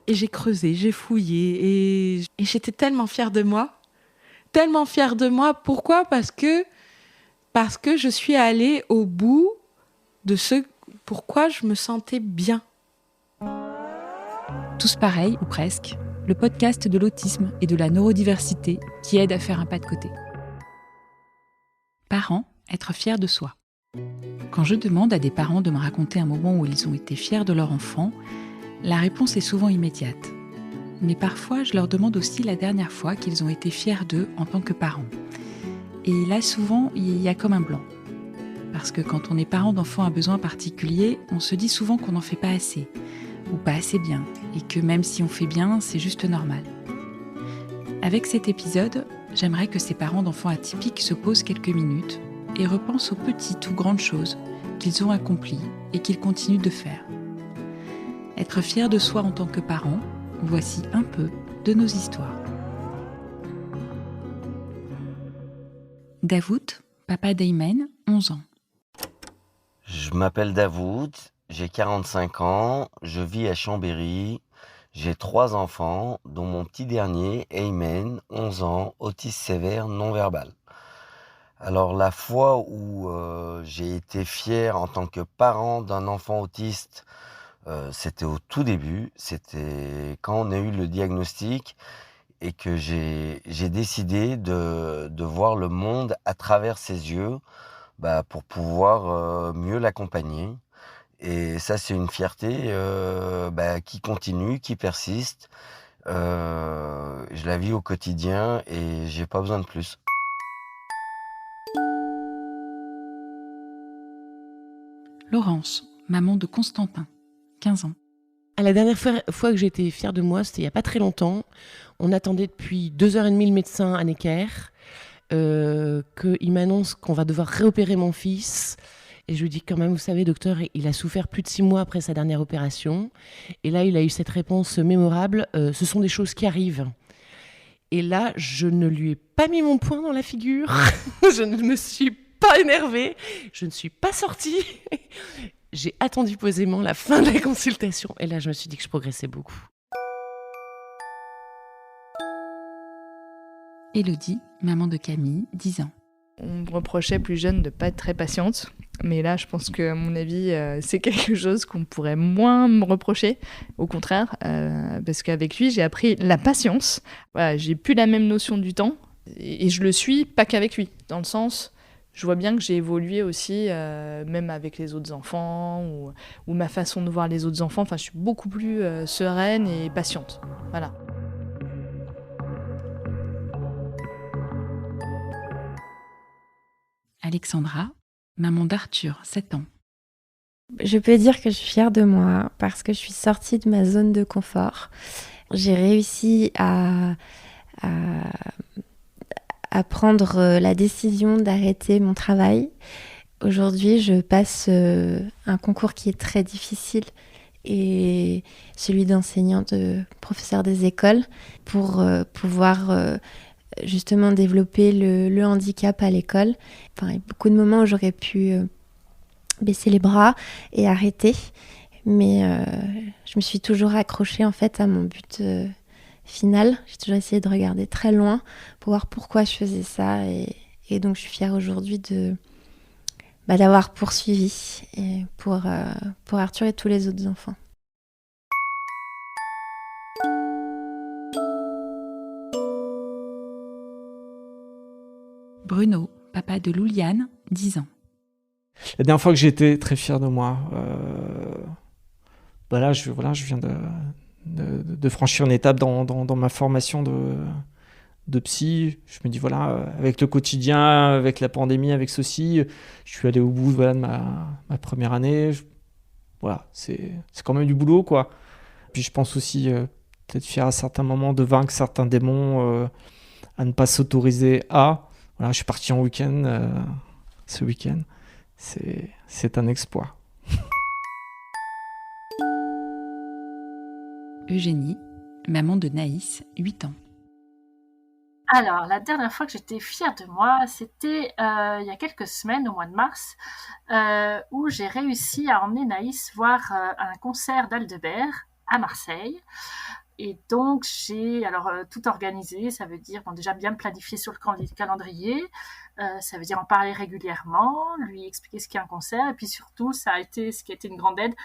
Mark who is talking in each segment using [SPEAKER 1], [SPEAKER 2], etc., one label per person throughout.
[SPEAKER 1] Et j'ai creusé, j'ai fouillé et j'étais tellement fière de moi. Tellement fière de moi. Pourquoi ? Parce que je suis allée au bout de ce pourquoi je me sentais bien.
[SPEAKER 2] Tous pareils, ou presque, le podcast de l'autisme et de la neurodiversité qui aide à faire un pas de côté. Parents, être fiers de soi. Quand je demande à des parents de me raconter un moment où ils ont été fiers de leur enfant, la réponse est souvent immédiate. Mais parfois, je leur demande aussi la dernière fois qu'ils ont été fiers d'eux en tant que parents. Et là, souvent, il y a comme un blanc. Parce que quand on est parent d'enfants à besoins particuliers, on se dit souvent qu'on n'en fait pas assez, ou pas assez bien, et que même si on fait bien, c'est juste normal. Avec cet épisode, j'aimerais que ces parents d'enfants atypiques se posent quelques minutes et repensent aux petites ou grandes choses qu'ils ont accomplies et qu'ils continuent de faire. Être fier de soi en tant que parent, voici un peu de nos histoires. Davout, papa d'Aymen, 11 ans.
[SPEAKER 3] Je m'appelle Davout, j'ai 45 ans, je vis à Chambéry, j'ai 3 enfants, dont mon petit dernier, Aymen, 11 ans, autiste sévère non-verbal. Alors la fois où j'ai été fier en tant que parent d'un enfant autiste, c'était au tout début, c'était quand on a eu le diagnostic et que j'ai décidé de voir le monde à travers ses yeux, pour pouvoir mieux l'accompagner. Et ça, c'est une fierté qui continue, qui persiste. Je la vis au quotidien et j'ai pas besoin de plus.
[SPEAKER 2] Laurence, maman de Constantin, 15 ans.
[SPEAKER 4] La dernière fois que j'ai été fière de moi, c'était il n'y a pas très longtemps. On attendait depuis 2h30 le médecin à Necker, qu'il m'annonce qu'on va devoir réopérer mon fils. Et je lui dis quand même, vous savez, docteur, il a souffert plus de 6 mois après sa dernière opération. Et là, il a eu cette réponse mémorable, ce sont des choses qui arrivent. Et là, je ne lui ai pas mis mon poing dans la figure. Je ne me suis pas énervée. Je ne suis pas sortie. J'ai attendu posément la fin de la consultation. Et là, je me suis dit que je progressais beaucoup.
[SPEAKER 2] Élodie, maman de Camille, 10 ans.
[SPEAKER 5] On me reprochait plus jeune de ne pas être très patiente. Mais là, je pense que, à mon avis, c'est quelque chose qu'on pourrait moins me reprocher. Au contraire, parce qu'avec lui, j'ai appris la patience. Voilà, j'ai plus la même notion du temps. Et je le suis, pas qu'avec lui. Dans le sens, je vois bien que j'ai évolué aussi, même avec les autres enfants, ou ma façon de voir les autres enfants. Enfin, je suis beaucoup plus sereine et patiente. Voilà.
[SPEAKER 2] Alexandra, maman d'Arthur, 7 ans.
[SPEAKER 6] Je peux dire que je suis fière de moi parce que je suis sortie de ma zone de confort. J'ai réussi à prendre la décision d'arrêter mon travail. Aujourd'hui, je passe un concours qui est très difficile et celui d'enseignant, de professeur des écoles pour pouvoir justement développer le handicap à l'école. Enfin, il y a beaucoup de moments où j'aurais pu baisser les bras et arrêter, mais je me suis toujours accrochée en fait à mon but final. J'ai toujours essayé de regarder très loin pour voir pourquoi je faisais ça et donc je suis fière aujourd'hui d'avoir poursuivi et pour Arthur et tous les autres enfants.
[SPEAKER 2] Bruno, papa de Louliane, 10 ans.
[SPEAKER 7] La dernière fois que j'ai été très fier de moi, je viens de franchir une étape dans ma formation de psy. Je me dis, avec le quotidien, avec la pandémie, avec ceci, je suis allé au bout de ma première année. C'est quand même du boulot, quoi. Puis je pense aussi peut-être fier à certains moments de vaincre certains démons, à ne pas s'autoriser à. Je suis parti en week-end ce week-end. C'est un exploit.
[SPEAKER 2] Eugénie, maman de Naïs, 8 ans.
[SPEAKER 8] Alors, la dernière fois que j'étais fière de moi, c'était il y a quelques semaines, au mois de mars, où j'ai réussi à emmener Naïs voir un concert d'Aldebert à Marseille. Et donc, j'ai tout organisé. Ça veut dire déjà bien planifier sur le calendrier. Ça veut dire en parler régulièrement, lui expliquer ce qu'est un concert. Et puis surtout, ce qui a été une grande aide,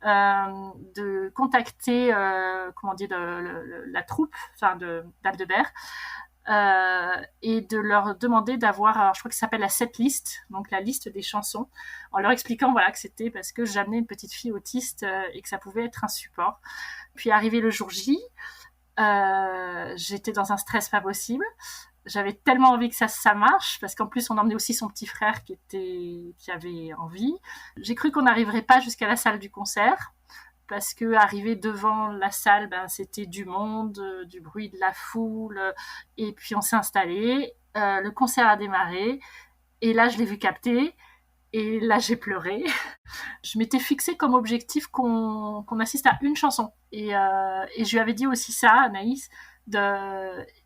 [SPEAKER 8] de contacter la troupe d'Aldebert. Et de leur demander d'avoir, alors je crois que ça s'appelle la setlist, donc la liste des chansons, en leur expliquant que c'était parce que j'amenais une petite fille autiste et que ça pouvait être un support. Puis arrivé le jour J, j'étais dans un stress pas possible. J'avais tellement envie que ça marche, parce qu'en plus on emmenait aussi son petit frère qui avait envie. J'ai cru qu'on n'arriverait pas jusqu'à la salle du concert, parce que arrivé devant la salle, c'était du monde, du bruit de la foule, et puis on s'est installé, le concert a démarré, et là je l'ai vu capter, et là j'ai pleuré. Je m'étais fixé comme objectif qu'on assiste à une chanson, et je lui avais dit aussi ça, Anaïs,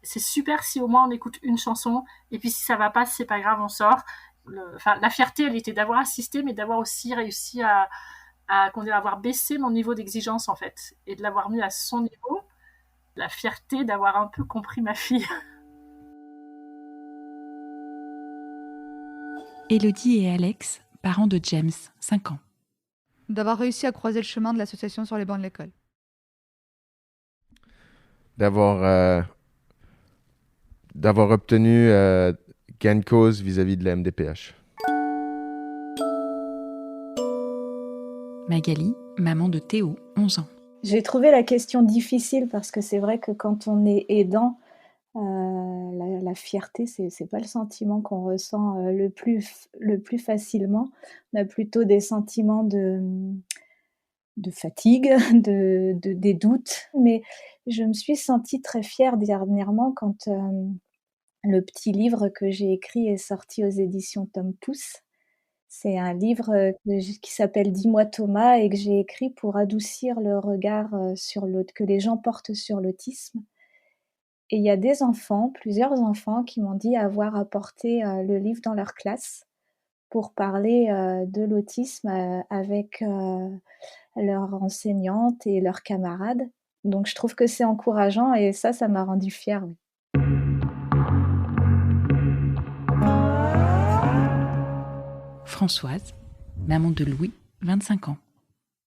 [SPEAKER 8] c'est super si au moins on écoute une chanson, et puis si ça va pas, c'est pas grave, on sort. La fierté, elle était d'avoir assisté, mais d'avoir aussi réussi à avoir baissé mon niveau d'exigence en fait, et de l'avoir mis à son niveau. La fierté d'avoir un peu compris ma fille.
[SPEAKER 2] Élodie et Alex, parents de James, 5 ans.
[SPEAKER 9] D'avoir réussi à croiser le chemin de l'association sur les bancs de l'école.
[SPEAKER 10] D'avoir obtenu gain de cause vis-à-vis de la MDPH.
[SPEAKER 2] Magali, maman de Théo, 11 ans.
[SPEAKER 11] J'ai trouvé la question difficile parce que c'est vrai que quand on est aidant, la fierté, c'est pas le sentiment qu'on ressent le plus facilement. On a plutôt des sentiments de fatigue, des doutes. Mais je me suis sentie très fière dernièrement quand le petit livre que j'ai écrit est sorti aux éditions Tom Pouce. C'est un livre qui s'appelle « Dis-moi Thomas » et que j'ai écrit pour adoucir le regard que les gens portent sur l'autisme. Et il y a plusieurs enfants qui m'ont dit avoir apporté le livre dans leur classe pour parler de l'autisme avec leur enseignante et leurs camarades. Donc je trouve que c'est encourageant et ça m'a rendue fière. Oui.
[SPEAKER 2] Françoise, maman de Louis, 25 ans.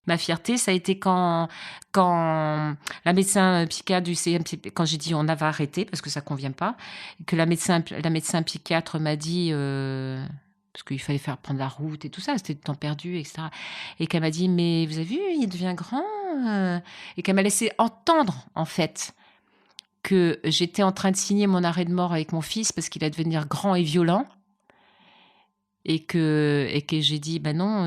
[SPEAKER 12] Ma fierté, ça a été quand la médecin psychiatre du CMP, quand j'ai dit on avait arrêté parce que ça convient pas, et que la médecin psychiatre m'a dit, parce qu'il fallait faire prendre la route et tout ça, c'était du temps perdu, etc. Et qu'elle m'a dit, mais vous avez vu, il devient grand, et qu'elle m'a laissé entendre, en fait, que j'étais en train de signer mon arrêt de mort avec mon fils parce qu'il allait devenir grand et violent. Et que j'ai dit, non,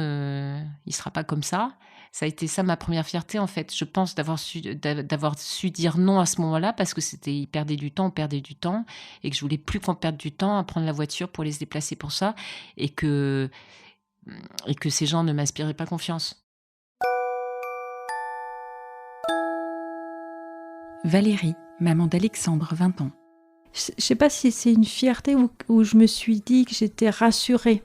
[SPEAKER 12] il sera pas comme ça. Ça a été ça ma première fierté, en fait. Je pense d'avoir su dire non à ce moment-là parce que on perdait du temps, et que je voulais plus qu'on perde du temps à prendre la voiture pour aller se déplacer pour ça, et que ces gens ne m'inspiraient pas confiance.
[SPEAKER 2] Valérie, maman d'Alexandre, 20 ans.
[SPEAKER 13] Je ne sais pas si c'est une fierté où je me suis dit que j'étais rassurée.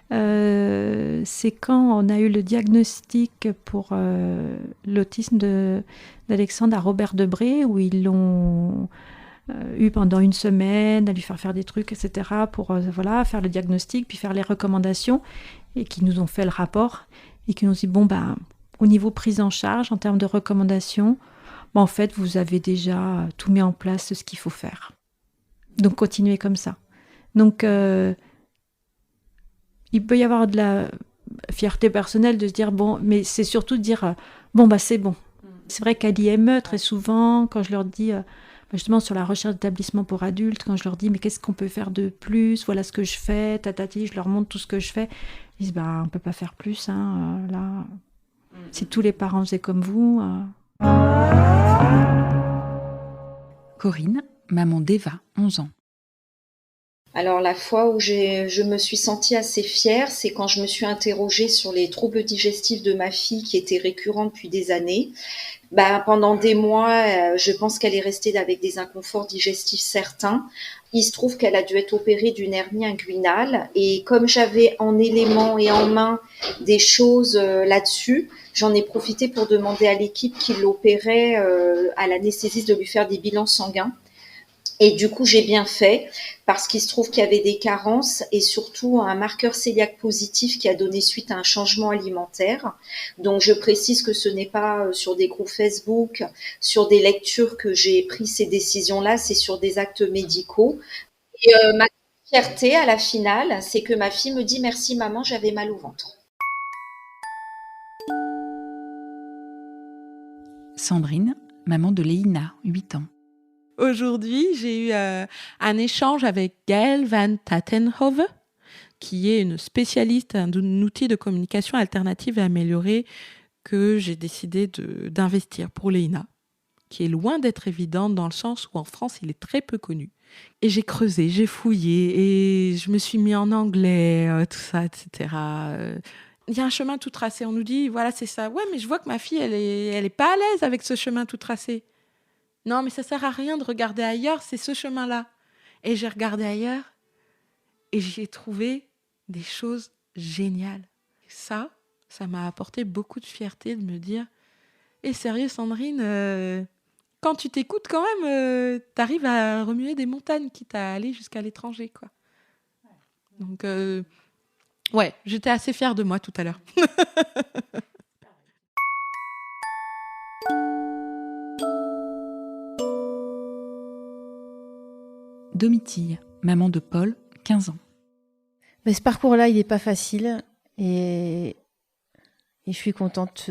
[SPEAKER 13] C'est quand on a eu le diagnostic pour l'autisme d'Alexandre à Robert Debré, où ils l'ont eu pendant une semaine à lui faire des trucs, etc., pour faire le diagnostic, puis faire les recommandations, et qui nous ont fait le rapport, et qui nous ont dit, au niveau prise en charge, en termes de recommandations, en fait, vous avez déjà tout mis en place, ce qu'il faut faire. Donc, continuez comme ça. Donc, il peut y avoir de la fierté personnelle de se dire, mais c'est surtout de dire, c'est bon. C'est vrai qu'à l'IME, très souvent, quand je leur dis, justement sur la recherche d'établissement pour adultes, quand je leur dis, mais qu'est-ce qu'on peut faire de plus ? Voilà ce que je fais, je leur montre tout ce que je fais. Ils disent, on ne peut pas faire plus, là. Si tous les parents faisaient comme vous.
[SPEAKER 2] Corinne, maman d'Eva, 11 ans.
[SPEAKER 14] Alors la fois où je me suis sentie assez fière, c'est quand je me suis interrogée sur les troubles digestifs de ma fille qui étaient récurrents depuis des années. Pendant des mois, je pense qu'elle est restée avec des inconforts digestifs certains. Il se trouve qu'elle a dû être opérée d'une hernie inguinale. Et comme j'avais en éléments et en main des choses là-dessus, j'en ai profité pour demander à l'équipe qui l'opérait, à l'anesthésiste, de lui faire des bilans sanguins. Et du coup, j'ai bien fait parce qu'il se trouve qu'il y avait des carences et surtout un marqueur cœliaque positif qui a donné suite à un changement alimentaire. Donc, je précise que ce n'est pas sur des groupes Facebook, sur des lectures que j'ai pris ces décisions-là, c'est sur des actes médicaux. Et ma fierté à la finale, c'est que ma fille me dit « Merci maman, j'avais mal au ventre ».
[SPEAKER 2] Sandrine, maman de Léina, 8 ans.
[SPEAKER 1] Aujourd'hui, j'ai eu un échange avec Gaëlle Van Tatenhove, qui est une spécialiste d'un outil de communication alternative et améliorée que j'ai décidé d'investir pour Léina, qui est loin d'être évidente dans le sens où en France, il est très peu connu. Et j'ai creusé, j'ai fouillé et je me suis mis en anglais, tout ça, etc. Il y a un chemin tout tracé. On nous dit, voilà, c'est ça. Ouais, mais je vois que ma fille, elle est pas à l'aise avec ce chemin tout tracé. Non, mais ça sert à rien de regarder ailleurs, c'est ce chemin-là. Et j'ai regardé ailleurs et j'ai trouvé des choses géniales. Ça m'a apporté beaucoup de fierté de me dire sérieux Sandrine, quand tu t'écoutes quand même, t'arrives à remuer des montagnes, quitte à aller jusqu'à l'étranger, quoi. Donc, ouais, j'étais assez fière de moi tout à l'heure.
[SPEAKER 2] Domitille, maman de Paul, 15 ans.
[SPEAKER 15] Ce parcours-là, il n'est pas facile et je suis contente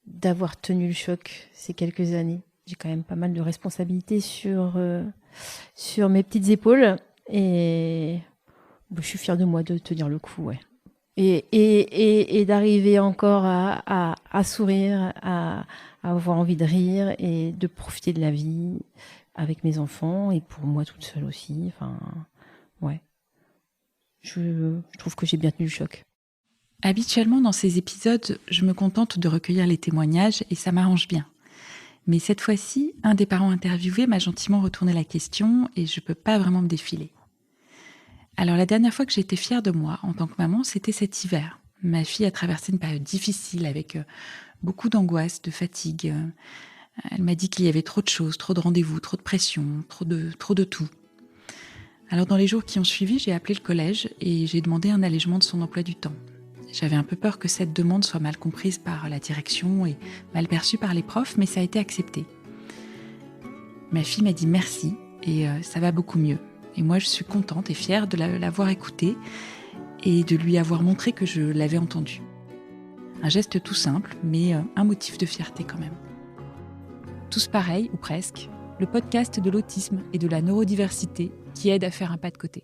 [SPEAKER 15] d'avoir tenu le choc ces quelques années. J'ai quand même pas mal de responsabilités sur mes petites épaules et je suis fière de moi de tenir le coup, ouais. Et d'arriver encore à sourire, à avoir envie de rire et de profiter de la vie avec mes enfants et pour moi toute seule aussi. Enfin, ouais. Je trouve que j'ai bien tenu le choc.
[SPEAKER 2] Habituellement, dans ces épisodes, je me contente de recueillir les témoignages et ça m'arrange bien. Mais cette fois-ci, un des parents interviewés m'a gentiment retourné la question et je ne peux pas vraiment me défiler. Alors la dernière fois que j'ai été fière de moi en tant que maman, c'était cet hiver. Ma fille a traversé une période difficile avec beaucoup d'angoisse, de fatigue. Elle m'a dit qu'il y avait trop de choses, trop de rendez-vous, trop de pression, trop de tout. Alors dans les jours qui ont suivi, j'ai appelé le collège et j'ai demandé un allègement de son emploi du temps. J'avais un peu peur que cette demande soit mal comprise par la direction et mal perçue par les profs, mais ça a été accepté. Ma fille m'a dit merci et ça va beaucoup mieux. Et moi, je suis contente et fière de l'avoir écoutée et de lui avoir montré que je l'avais entendue. Un geste tout simple, mais un motif de fierté quand même. Tous pareils, ou presque, le podcast de l'autisme et de la neurodiversité qui aide à faire un pas de côté.